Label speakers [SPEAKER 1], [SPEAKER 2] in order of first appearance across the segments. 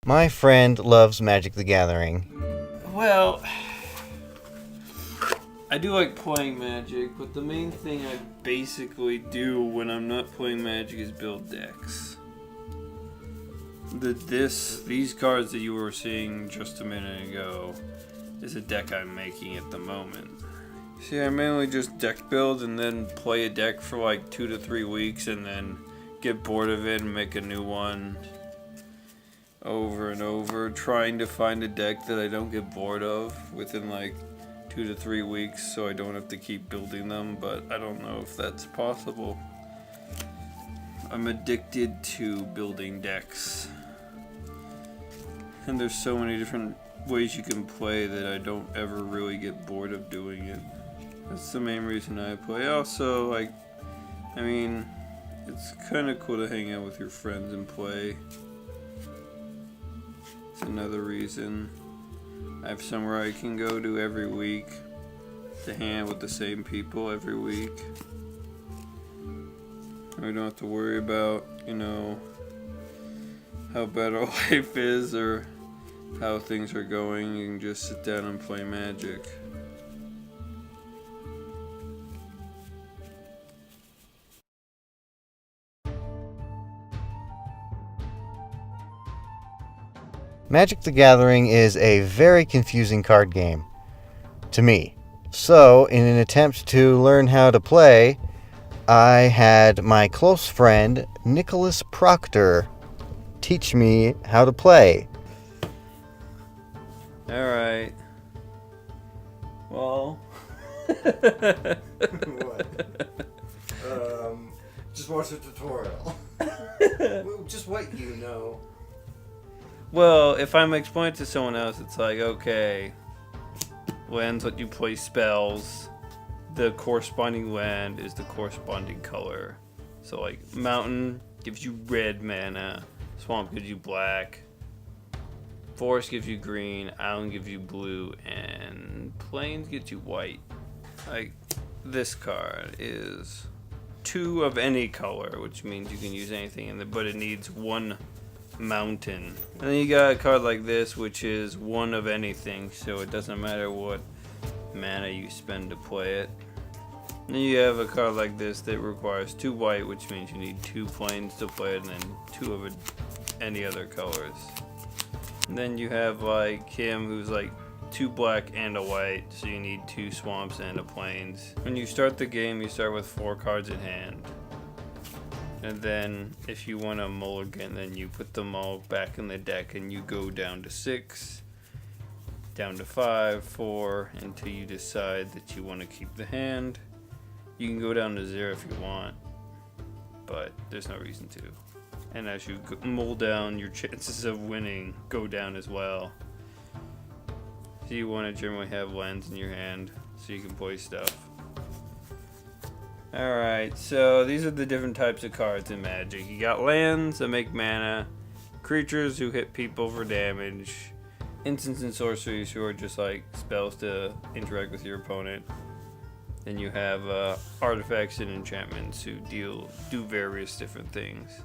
[SPEAKER 1] My friend loves Magic the Gathering.
[SPEAKER 2] Well, I do like playing Magic, but the main thing I basically do when I'm not playing Magic is build decks. These cards that you were seeing just a minute ago is a deck I'm making at the moment. See, I mainly just deck build and then play a deck for like 2 to 3 weeks and then get bored of it and make a new one over and over, trying to find a deck that I don't get bored of within like 2 to 3 weeks so I don't have to keep building them, but I don't know if that's possible. I'm addicted to building decks. And there's so many different ways you can play that I don't ever really get bored of doing it. That's the main reason I play. Also, it's kind of cool to hang out with your friends and play. It's another reason. I have somewhere I can go to every week to hang out with the same people every week. I don't have to worry about, how bad our life is or how things are going. You can just sit down and play Magic.
[SPEAKER 1] Magic the Gathering is a very confusing card game to me. So, in an attempt to learn how to play, I had my close friend Nicholas Proctor teach me how to play.
[SPEAKER 2] Alright. Well.
[SPEAKER 1] What? Just watch a tutorial. Just what you know.
[SPEAKER 2] Well, if I'm explaining it to someone else, it's like, okay, lands let you play spells. The corresponding land is the corresponding color. So, like, mountain gives you red mana, swamp gives you black, forest gives you green, island gives you blue, and plains gets you white. Like, this card is 2 of any color, which means you can use anything in it, but it needs 1 mountain. And then you got a card like this, which is 1 of anything, so it doesn't matter what mana you spend to play it. And then you have a card like this that requires 2 white, which means you need 2 plains to play it, and then 2 of any other colors. And then you have like him, who's like 2 black and a white, so you need 2 swamps and a plains. When you start the game, you start with 4 cards in hand. And then if you want a mulligan, then you put them all back in the deck and you go down to 6, down to 5, 4, until you decide that you want to keep the hand. You can go down to 0 if you want, but there's no reason to. And as you mull down, your chances of winning go down as well. So you want to generally have lands in your hand so you can play stuff. Alright, so these are the different types of cards in Magic. You got lands that make mana, creatures who hit people for damage, instants and sorceries who are just like spells to interact with your opponent. Then you have artifacts and enchantments who do various different things.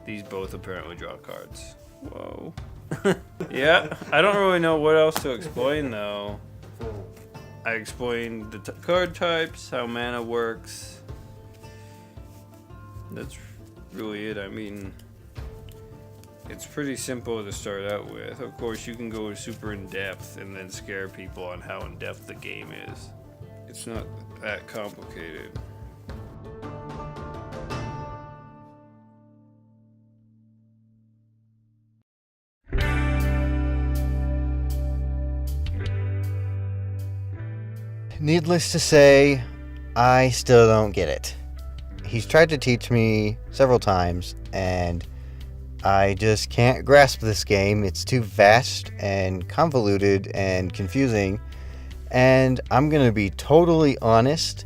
[SPEAKER 2] These both apparently draw cards. Whoa. Yeah, I don't really know what else to explain though. I explained the card types, how mana works. That's really it. I mean, it's pretty simple to start out with. Of course, you can go super in depth and then scare people on how in depth the game is. It's not that complicated.
[SPEAKER 1] Needless to say, I still don't get it. He's tried to teach me several times, and I just can't grasp this game. It's too vast and convoluted and confusing, and I'm going to be totally honest,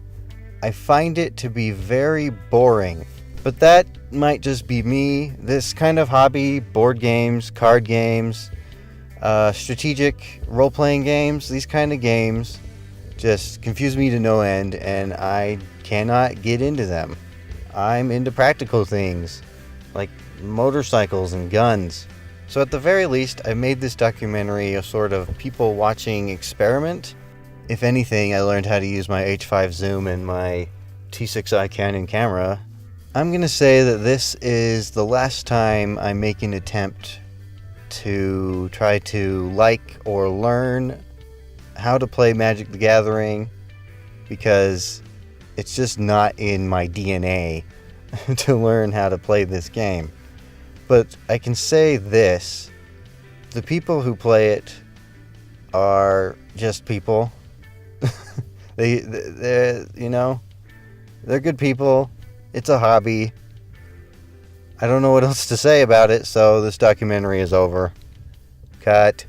[SPEAKER 1] I find it to be very boring. But that might just be me. This kind of hobby, board games, card games, strategic role-playing games, these kind of games just confuse me to no end, and I cannot get into them. I'm into practical things like motorcycles and guns. So at the very least, I made this documentary a sort of people watching experiment. If anything, I learned how to use my H5 zoom and my T6i Canon camera. I'm going to say that this is the last time I make an attempt to try to like or learn how to play Magic the Gathering, because it's just not in my DNA to learn how to play this game. But I can say this, the people who play it are just people. they're good people. It's a hobby. I don't know what else to say about it, so this documentary is over. Cut.